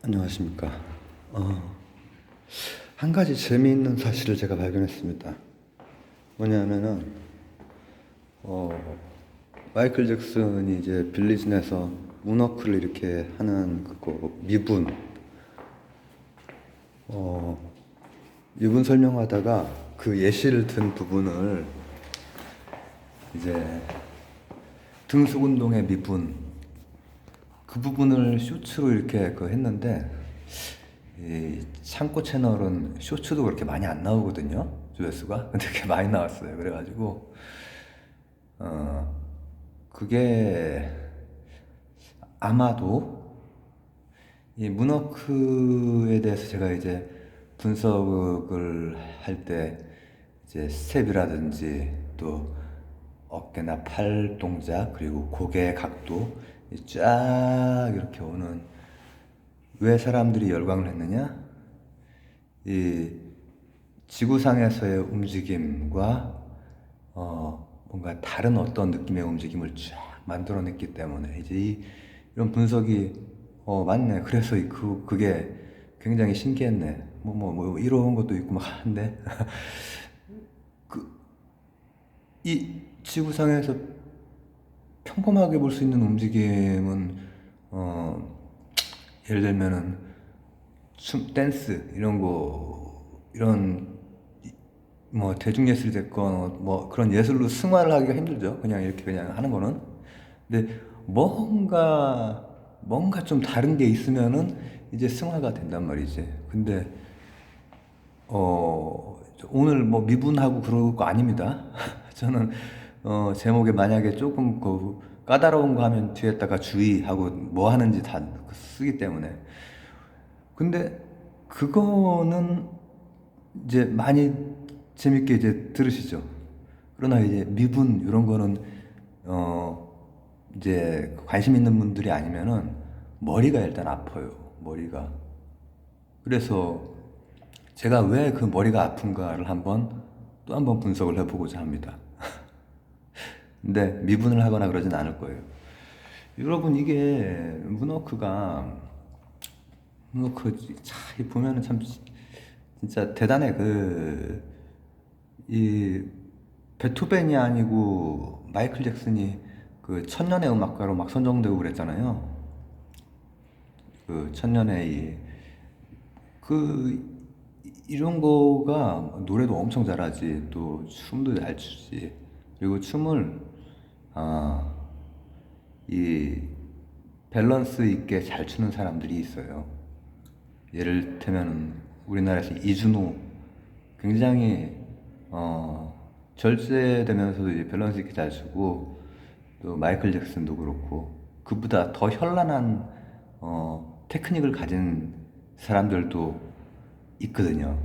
안녕하십니까. 어, 한 가지 재미있는 사실을 제가 발견했습니다. 뭐냐면은, 마이클 잭슨이 이제 빌리진에서 문워크를 이렇게 하는 그거 어, 미분 설명하다가 그 예시를 든 부분을 이제 등속 운동의 미분 그 부분을 쇼츠로 이렇게 했는데 이 창고 채널은 쇼츠도 그렇게 많이 안 나오거든요, 조회수가. 근데 그게 많이 나왔어요. 그래가지고 어 그게 아마도 이 문워크에 대해서 제가 이제 분석을 할 때 이제 스텝이라든지 또 어깨나 팔 동작 그리고 고개 각도 쫙 이렇게 오는, 왜 사람들이 열광을 했느냐? 이 지구상에서의 움직임과 뭔가 다른 어떤 느낌의 움직임을 쫙 만들어냈기 때문에 이제 이런 분석이 맞네. 그래서 그게 굉장히 신기했네. 이런 것도 있고 막 한데 그 이 지구상에서 평범하게 볼 수 있는 움직임은 예를 들면은 댄스 이런 거, 이런 뭐 대중예술이 됐건 뭐 그런 예술로 승화를 하기가 힘들죠. 그냥 이렇게 그냥 하는 거는. 근데 뭔가 좀 다른 게 있으면은 이제 승화가 된단 말이지. 근데 오늘 뭐 미분하고 그럴 거 아닙니다. 저는 제목에 만약에 조금 그 까다로운 거 하면 뒤에다가 주의하고 뭐 하는지 다 쓰기 때문에. 근데 그거는 이제 많이 재밌게 이제 들으시죠. 그러나 이제 미분 이런 거는 어 이제 관심 있는 분들이 아니면은 머리가 일단 아파요. 머리가. 그래서 제가 왜 그 머리가 아픈가를 또 한번 분석을 해보고자 합니다. 근데 미분을 하거나 그러진 않을 거예요. 여러분, 이게 문워크 보면은 참 진짜 대단해. 이 베토벤이 아니고 마이클 잭슨이 그 천년의 음악가로 막 선정되고 그랬잖아요. 그 천년의 이런 거가 노래도 엄청 잘하지, 또 춤도 잘 추지. 그리고 춤을 아, 이 밸런스 있게 잘 추는 사람들이 있어요. 예를 들면 우리나라에서 이준호, 굉장히 절제되면서도 이제 밸런스 있게 잘 추고, 또 마이클 잭슨도 그렇고 그보다 더 현란한 테크닉을 가진 사람들도 있거든요.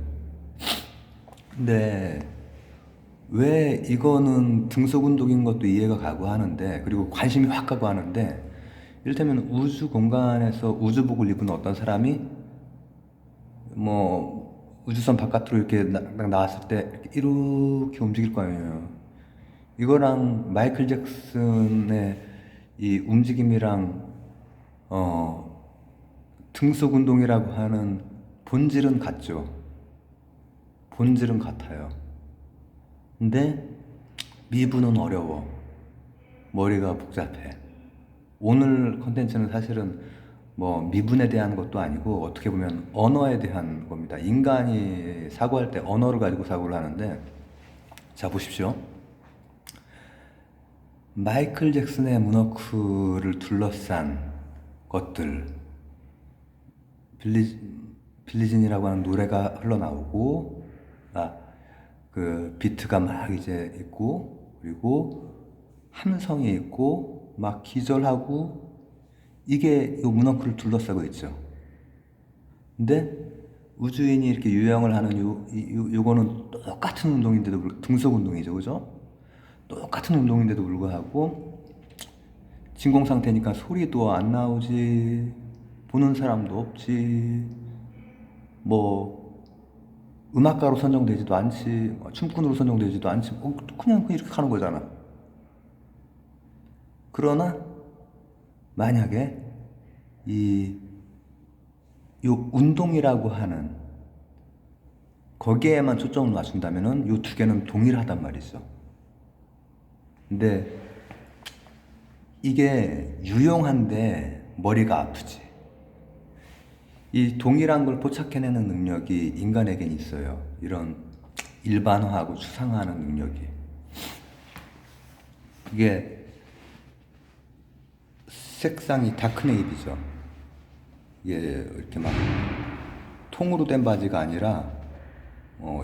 근데 왜 이거는 등속 운동인 것도 이해가 가고 하는데, 그리고 관심이 확 가고 하는데, 이를테면 우주 공간에서 우주복을 입은 어떤 사람이 뭐 우주선 바깥으로 이렇게 나왔을 때 이렇게 움직일 거 아니에요. 이거랑 마이클 잭슨의 이 움직임이랑 어 등속 운동이라고 하는 본질은 같죠. 본질은 같아요. 근데 미분은 어려워. 머리가 복잡해. 오늘 컨텐츠는 사실은 뭐 미분에 대한 것도 아니고 어떻게 보면 언어에 대한 겁니다. 인간이 사고할 때 언어를 가지고 사고를 하는데, 자 보십시오. 마이클 잭슨의 문워크를 둘러싼 것들, 빌리, 빌리진이라고 하는 노래가 흘러나오고, 그 비트가 막 이제 있고, 그리고 함성이 있고 막 기절하고, 이게 이 문워크를 둘러싸고 있죠. 근데 우주인이 이렇게 유영을 하는 요거는 똑같은 운동인데도 등속 운동이죠, 그죠? 똑같은 운동인데도 불구하고 진공 상태니까 소리도 안 나오지, 보는 사람도 없지, 뭐 음악가로 선정되지도 않지, 춤꾼으로 선정되지도 않지, 그냥 이렇게 하는 거잖아. 그러나 만약에 이 요 운동이라고 하는 거기에만 초점을 맞춘다면은 요 두 개는 동일하단 말이죠. 근데 이게 유용한데 머리가 아프지. 이 동일한 걸 포착해내는 능력이 인간에겐 있어요. 이런 일반화하고 추상화하는 능력이. 이게 색상이 다크네이비죠. 이게 이렇게 막 통으로 된 바지가 아니라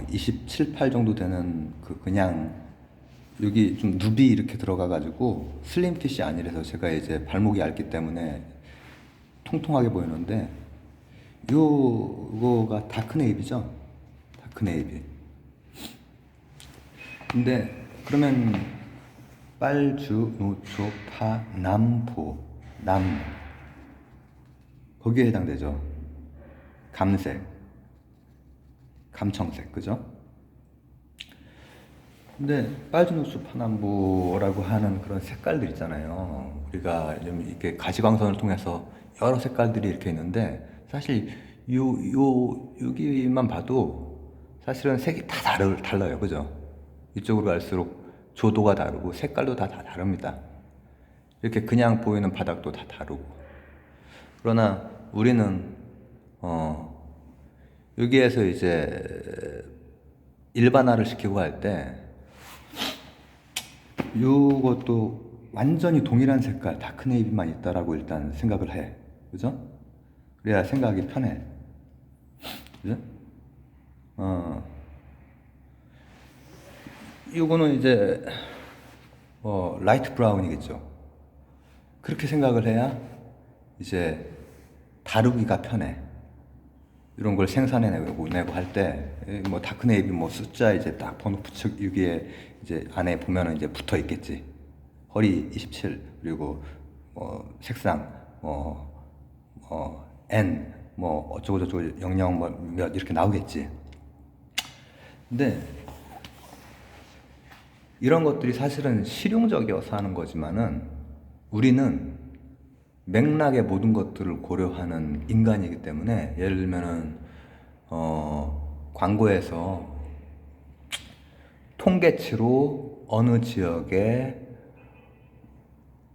27, 8 정도 되는 그냥 여기 좀 눕이 이렇게 들어가가지고 슬림핏이 아니라서 제가 이제 발목이 얇기 때문에 통통하게 보이는데 요거가 다크네이비죠. 다크네이비. 근데 그러면 빨주, 노초, 파, 남보, 남 거기에 해당되죠. 감색, 감청색, 그죠? 근데 빨주, 노초, 파, 남보라고 하는 그런 색깔들 있잖아요. 우리가 좀 이렇게 가시광선을 통해서 여러 색깔들이 이렇게 있는데 사실 여기만 봐도 사실은 색이 다 달라요. 그죠? 이쪽으로 갈수록 조도가 다르고 색깔도 다 다릅니다. 이렇게 그냥 보이는 바닥도 다 다르고. 그러나 우리는 여기에서 이제 일반화를 시키고 할 때 이것도 완전히 동일한 색깔 다크네이비만 있다라고 일단 생각을 해. 그죠? 그래야 생각이 편해. 그죠? 이거는 이제 라이트 브라운이겠죠. 그렇게 생각을 해야 이제 다루기가 편해. 이런 걸 생산해내고 할 때 뭐 다크네이비 뭐 숫자 이제 딱 번호 붙여 여기에 이제 안에 보면은 이제 붙어 있겠지. 허리 27 그리고 색상 N 뭐 어쩌고 저쩌고 00 뭐 몇 이렇게 나오겠지. 근데 이런 것들이 사실은 실용적이어서 하는 거지만은 우리는 맥락의 모든 것들을 고려하는 인간이기 때문에 예를 들면은 광고에서 통계치로 어느 지역에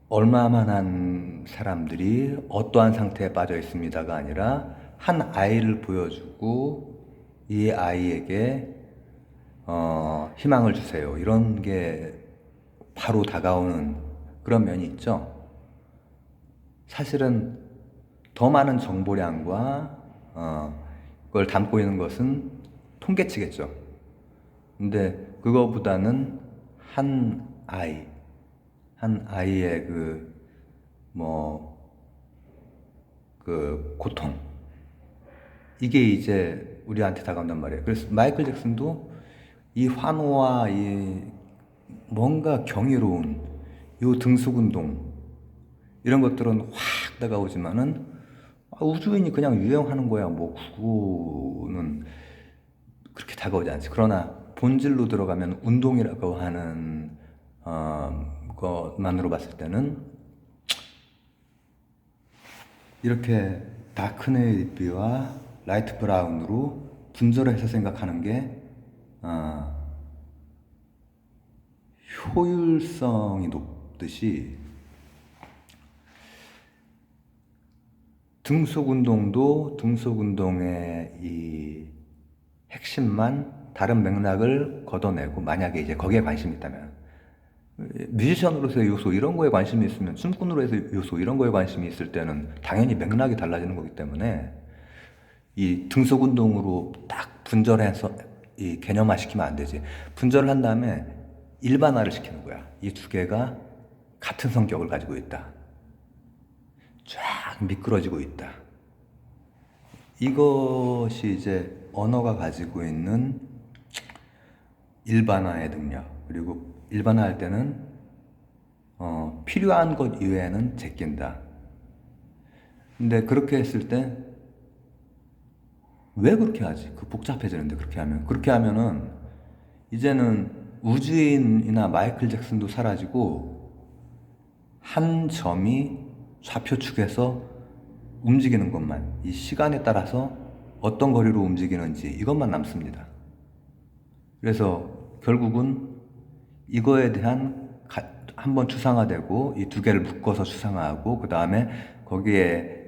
얼마만한 사람들이 어떠한 상태에 빠져 있습니다가 아니라 한 아이를 보여주고 이 아이에게 희망을 주세요. 이런 게 바로 다가오는 그런 면이 있죠. 사실은 더 많은 정보량과 그걸 담고 있는 것은 통계치겠죠. 근데 그거보다는 한 아이의 그 고통. 이게 이제 우리한테 다가온단 말이에요. 그래서 마이클 잭슨도 이 환호와 이 뭔가 경이로운 요 등속 운동 이런 것들은 확 다가오지만은 우주인이 그냥 유행하는 거야. 뭐 그거는 그렇게 다가오지 않지. 그러나 본질로 들어가면 운동이라고 하는 것만으로 봤을 때는 이렇게 다크네이비와 라이트 브라운으로 분절해서 생각하는 게 효율성이 높듯이 등속운동도 등속운동의 이 핵심만 다른 맥락을 걷어내고 만약에 이제 거기에 관심이 있다면 뮤지션으로서의 요소 이런 거에 관심이 있으면 춤꾼으로서의 요소 이런 거에 관심이 있을 때는 당연히 맥락이 달라지는 거기 때문에 이 등속운동으로 딱 분절해서 이 개념화 시키면 안 되지. 분절을 한 다음에 일반화를 시키는 거야. 이 두 개가 같은 성격을 가지고 있다. 쫙 미끄러지고 있다. 이것이 이제 언어가 가지고 있는 일반화의 능력. 그리고 일반화할 때는 필요한 것 이외에는 제낀다. 근데 그렇게 했을 때 왜 그렇게 하지? 그 복잡해지는데 그렇게 하면. 그렇게 하면은 이제는 우주인이나 마이클 잭슨도 사라지고 한 점이 좌표축에서 움직이는 것만, 이 시간에 따라서 어떤 거리로 움직이는지 이것만 남습니다. 그래서 결국은 이거에 대한 한번 추상화되고 이 두 개를 묶어서 추상화하고 그 다음에 거기에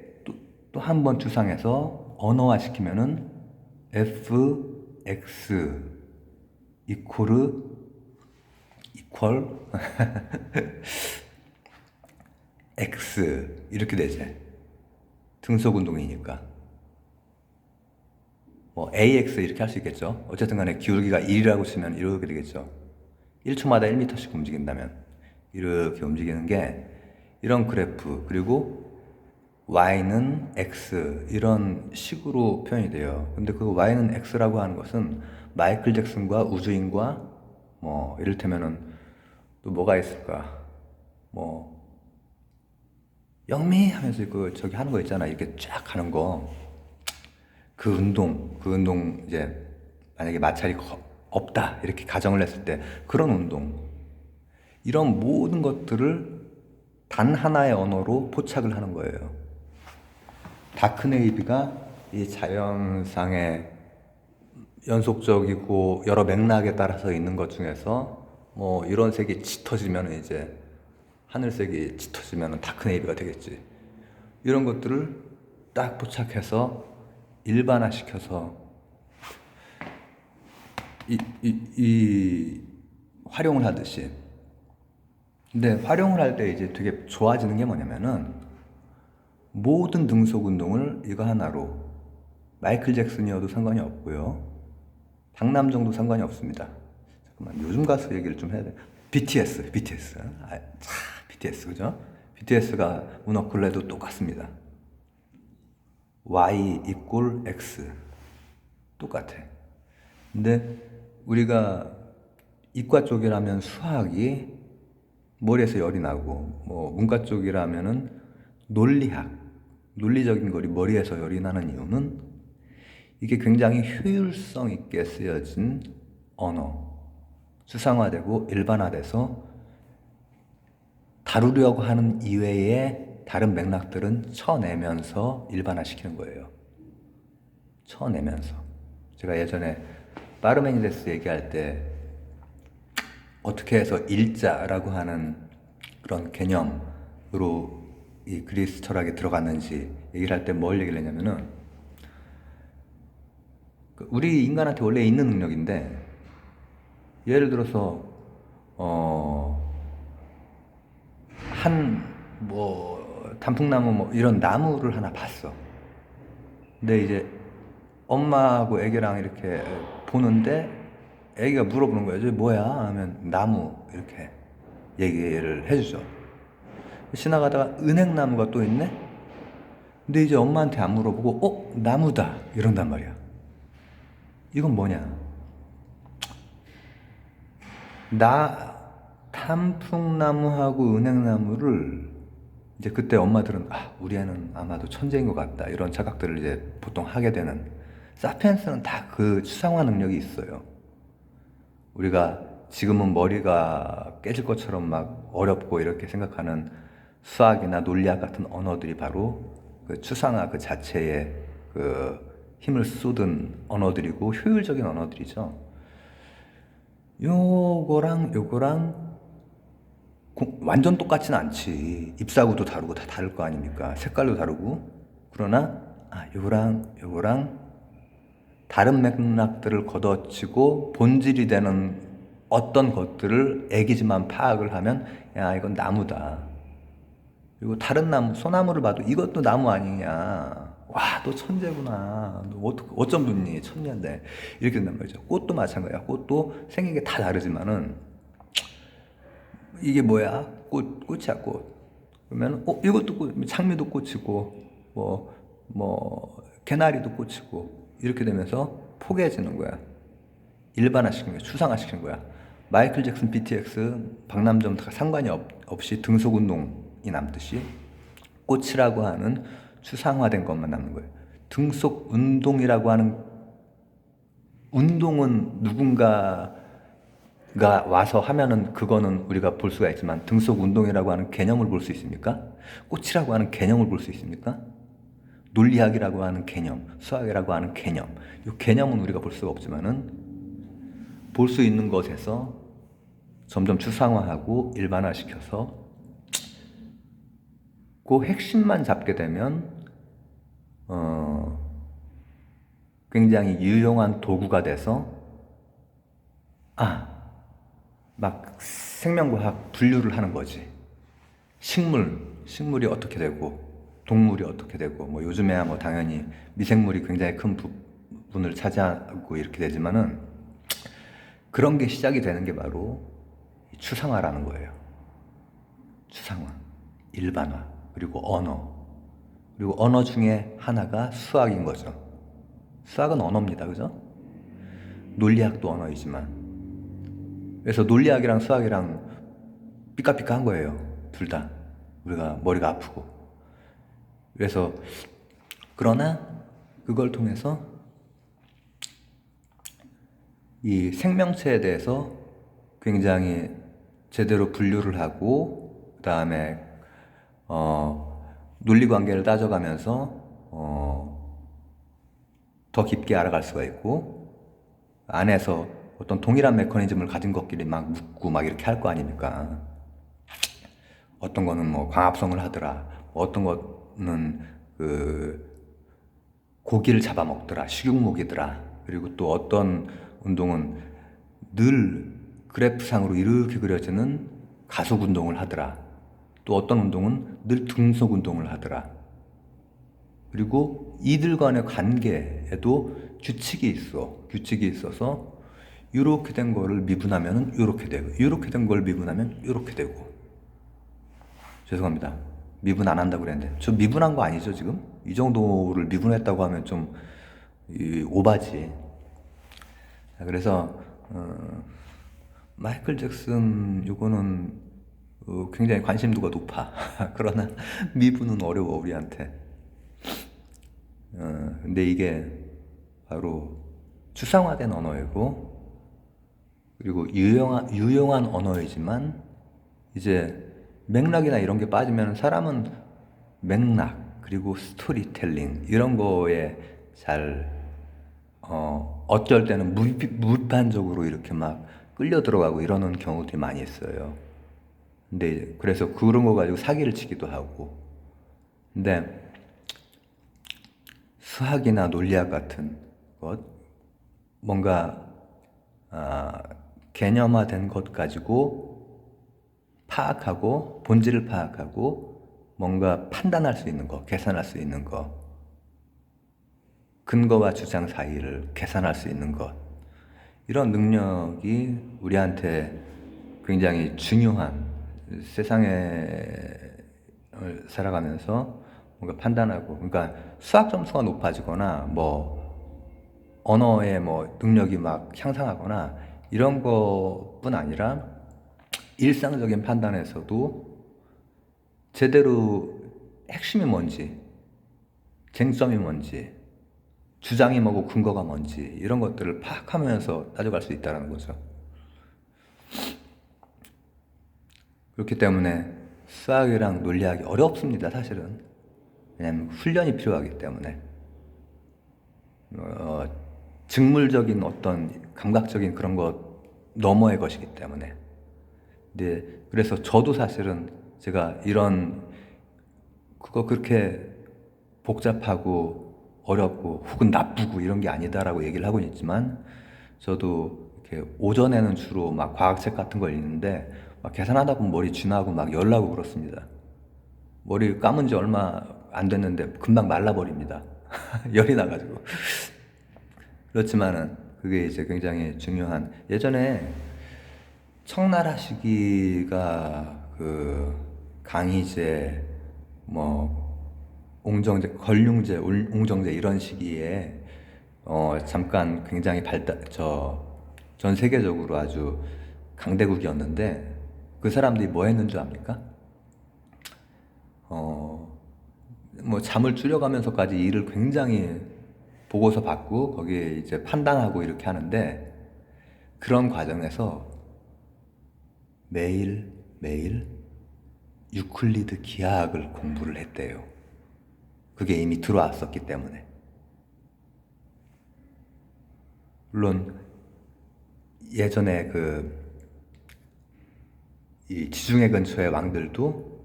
또 한 번 추상해서 언어화 시키면은 fx 이퀄 x 이렇게 되지. 등속 운동이니까 뭐 ax 이렇게 할 수 있겠죠. 어쨌든 간에 기울기가 1이라고 치면 이렇게 되겠죠. 1초마다 1m씩 움직인다면 이렇게 움직이는 게 이런 그래프, 그리고 y는 x 이런 식으로 표현이 돼요. 근데 그 y는 x라고 하는 것은 마이클 잭슨과 우주인과 뭐 이를테면은 또 뭐가 있을까, 뭐 영미 하면서 그 저기 하는 거 있잖아. 이렇게 쫙 하는 거. 그 운동 이제 만약에 마찰이 없다 이렇게 가정을 했을 때 그런 운동, 이런 모든 것들을 단 하나의 언어로 포착을 하는 거예요. 다크네이비가 이 자연상의 연속적이고 여러 맥락에 따라서 있는 것 중에서 뭐 이런 색이 짙어지면 이제 하늘색이 짙어지면 다크네이비가 되겠지. 이런 것들을 딱 포착해서 일반화시켜서 이 활용을 하듯이. 근데 활용을 할 때 이제 되게 좋아지는 게 뭐냐면은 모든 등속 운동을 이거 하나로, 마이클 잭슨이어도 상관이 없고요. 박남정도 상관이 없습니다. 잠깐만, 요즘 가수 얘기를 좀 해야 돼. BTS. BTS, 그죠? BTS가 문어클레도 똑같습니다. Y 이꼴 X. 똑같아. 근데 우리가 이과 쪽이라면 수학이 머리에서 열이 나고, 뭐 문과 쪽이라면은 논리적인 거리 머리에서 열이 나는 이유는 이게 굉장히 효율성 있게 쓰여진 언어, 추상화되고 일반화돼서 다루려고 하는 이외의 다른 맥락들은 쳐내면서 일반화시키는 거예요. 쳐내면서. 제가 예전에 파르메니데스 얘기할 때 어떻게 해서 일자라고 하는 그런 개념으로 이 그리스 철학에 들어갔는지 얘기를 할 때 뭘 얘기를 했냐면은, 우리 인간한테 원래 있는 능력인데, 예를 들어서 뭐 단풍나무 뭐 이런 나무를 하나 봤어. 근데 이제 엄마하고 애기랑 이렇게 보는데 애기가 물어보는 거예요. 저 뭐야? 하면 나무 이렇게 얘기를 해주죠. 지나가다가 은행나무가 또 있네? 근데 이제 엄마한테 안 물어보고 나무다 이런단 말이야. 이건 뭐냐? 단풍나무하고 은행나무를 이제 그때 엄마들은 우리 애는 아마도 천재인 것 같다 이런 착각들을 이제 보통 하게 되는, 사피엔스는 다 그 추상화 능력이 있어요. 우리가 지금은 머리가 깨질 것처럼 막 어렵고 이렇게 생각하는 수학이나 논리학 같은 언어들이 바로 그 추상화 그 자체에 그 힘을 쏟은 언어들이고 효율적인 언어들이죠. 요거랑 완전 똑같지는 않지. ip사구도 다르고 다 다를 거 아닙니까? 색깔도 다르고. 그러나 요거랑 다른 맥락들을 걷어치고 본질이 되는 어떤 것들을 애기지만 파악을 하면 야 이건 나무다. 그리고 다른 나무, 소나무를 봐도 이것도 나무 아니냐. 와, 너 천재구나. 너 어쩜 좋니? 천재인데. 이렇게 된단 말이죠. 꽃도 마찬가지야. 꽃도 생긴 게 다 다르지만은 이게 뭐야? 꽃이야, 꽃. 그러면 이것도 꽃, 장미도 꽃이고 개나리도 꽃이고 이렇게 되면서 포개해지는 거야. 일반화시키는 거야. 추상화시키는 거야. 마이클 잭슨, BTS, 박남정 다 상관이 없이 등속 운동이 남듯이 꽃이라고 하는 추상화된 것만 남는 거예요. 등속 운동이라고 하는 운동은 누군가가 와서 하면은 그거는 우리가 볼 수가 있지만 등속 운동이라고 하는 개념을 볼 수 있습니까? 꽃이라고 하는 개념을 볼 수 있습니까? 논리학이라고 하는 개념, 수학이라고 하는 개념, 이 개념은 우리가 볼 수가 없지만은 볼 수 있는 것에서 점점 추상화하고 일반화시켜서 그 핵심만 잡게 되면 굉장히 유용한 도구가 돼서 막 생명과학 분류를 하는 거지. 식물이 어떻게 되고 동물이 어떻게 되고 뭐 요즘에야 뭐 당연히 미생물이 굉장히 큰 부분을 차지하고 이렇게 되지만은 그런 게 시작이 되는 게 바로 추상화라는 거예요. 추상화, 일반화, 그리고 언어 중에 하나가 수학인 거죠. 수학은 언어입니다, 그죠? 논리학도 언어이지만. 그래서 논리학이랑 수학이랑 삐까삐까한 거예요, 둘 다. 우리가 머리가 아프고. 그래서 그러나 그걸 통해서 이 생명체에 대해서 굉장히 제대로 분류를 하고 그 다음에 논리관계를 따져가면서 더 깊게 알아갈 수가 있고 안에서 어떤 동일한 메커니즘을 가진 것끼리 막 묻고 막 이렇게 할 거 아닙니까? 어떤 거는 뭐 광합성을 하더라, 어떤 거는 그 고기를 잡아먹더라, 식육목이더라, 그리고 또 어떤 운동은 늘 그래프상으로 이렇게 그려지는 가속 운동을 하더라, 또 어떤 운동은 늘 등속 운동을 하더라. 그리고 이들 간의 관계에도 규칙이 있어서 이렇게 된 거를 미분하면 이렇게 되고 이렇게 된 걸 미분하면 이렇게 되고. 죄송합니다, 미분 안 한다고 그랬는데 저 미분한 거 아니죠 지금? 이 정도를 미분했다고 하면 좀 오바지. 그래서 마이클 잭슨 요거는 굉장히 관심도가 높아. 그러나 미분은 어려워 우리한테. 근데 이게 바로 추상화된 언어이고 그리고 유용한 언어이지만 이제 맥락이나 이런 게 빠지면 사람은 맥락 그리고 스토리텔링 이런 거에 잘 어쩔 때는 무판적으로 이렇게 막 끌려 들어가고 이러는 경우들이 많이 있어요. 근데 그래서 그런 거 가지고 사기를 치기도 하고. 근데 수학이나 논리학 같은 것, 뭔가 개념화된 것 가지고 파악하고 본질을 파악하고 뭔가 판단할 수 있는 거, 계산할 수 있는 거, 근거와 주장 사이를 계산할 수 있는 것, 이런 능력이 우리한테 굉장히 중요한, 세상에 살아가면서 뭔가 판단하고, 그러니까 수학 점수가 높아지거나 뭐 언어의 뭐 능력이 막 향상하거나 이런 것뿐 아니라 일상적인 판단에서도 제대로 핵심이 뭔지, 쟁점이 뭔지, 주장이 뭐고 근거가 뭔지 이런 것들을 파악하면서 따져갈 수 있다는 거죠. 그렇기 때문에 수학이랑 논리학이 어렵습니다, 사실은. 왜냐하면 훈련이 필요하기 때문에. 직물적인 어떤 감각적인 그런 것 너머의 것이기 때문에. 네, 그래서 저도 사실은 제가 그거 그렇게 복잡하고 어렵고 혹은 나쁘고 이런 게 아니다라고 얘기를 하고 있지만 저도 이렇게 오전에는 주로 막 과학책 같은 걸 읽는데 막 계산하다 보면 머리 쥐나고 막 열나고 그렇습니다. 머리 감은 지 얼마 안 됐는데 금방 말라버립니다. 열이 나가지고. 그렇지만은 그게 이제 굉장히 중요한, 예전에 청나라 시기가 그 강희제 뭐 옹정제, 걸륭제, 옹정제 이런 시기에 잠깐 굉장히 전 세계적으로 아주 강대국이었는데 그 사람들이 뭐 했는 줄 압니까? 뭐 잠을 줄여가면서까지 일을 굉장히 보고서 받고 거기에 이제 판단하고 이렇게 하는데 그런 과정에서 매일 유클리드 기하학을 공부를 했대요. 그게 이미 들어왔었기 때문에. 물론 예전에 이 지중해 근처의 왕들도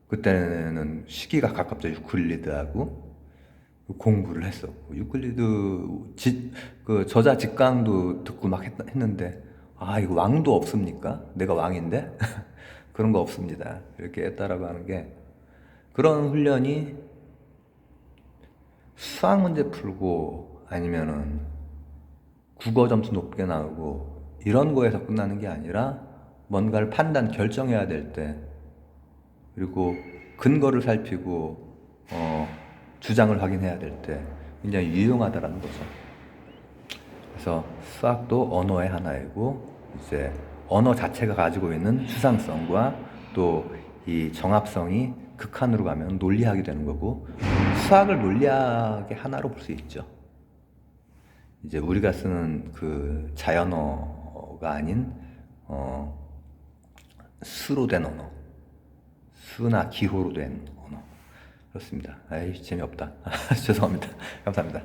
그때는 시기가 가깝죠. 유클리드하고 공부를 했었고, 그 저자 직강도 듣고 막 했는데, 아, 이거 왕도 없습니까? 내가 왕인데? 그런 거 없습니다. 이렇게 했다라고 하는 게, 그런 훈련이 수학 문제 풀고 아니면은 국어 점수 높게 나오고 이런 거에서 끝나는 게 아니라, 뭔가를 결정해야 될 때, 그리고 근거를 살피고 주장을 확인해야 될 때 굉장히 유용하다라는 거죠. 그래서 수학도 언어의 하나이고, 이제 언어 자체가 가지고 있는 추상성과 또 이 정합성이 극한으로 가면 논리학이 되는 거고, 수학을 논리학의 하나로 볼 수 있죠. 이제 우리가 쓰는 그 자연어가 아닌 수로 된 언어, 수나 기호로 된 언어. 그렇습니다. 아이, 재미없다. 죄송합니다. 감사합니다.